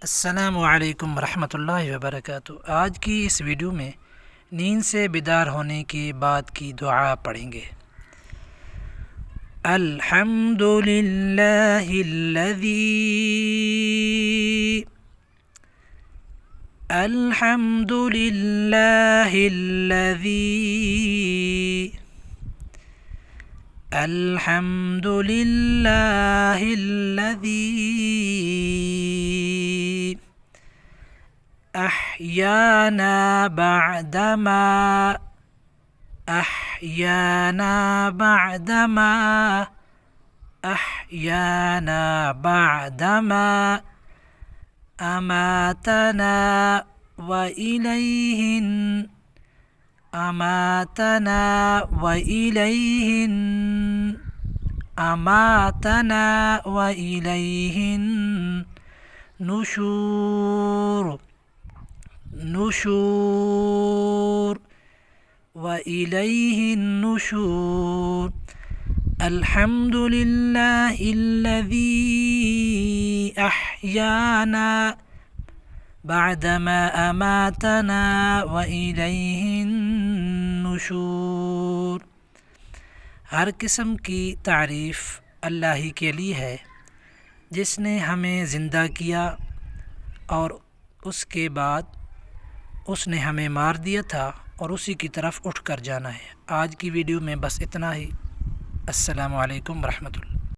अस्सलामु अलैकुम रहमतुल्लाहि व बरकातुहू। आज की इस वीडियो में नींद से बेदार होने के बाद की दुआ पढ़ेंगे। अल्हम्दुलिल्लाहिल्लज़ी أحيانا بعدما أماتنا وإليه النشور وإليه النشور الحمد لله الذي أحيانا بعدما أماتنا وإليه النشور। हर किस्म की तारीफ़ अल्लाह ही के लिए है जिसने हमें ज़िंदा किया और उसके बाद उसने हमें मार दिया था और उसी की तरफ उठ कर जाना है। आज की वीडियो में बस इतना ही। अस्सलामु अलैकुम रहमतुल्लाह।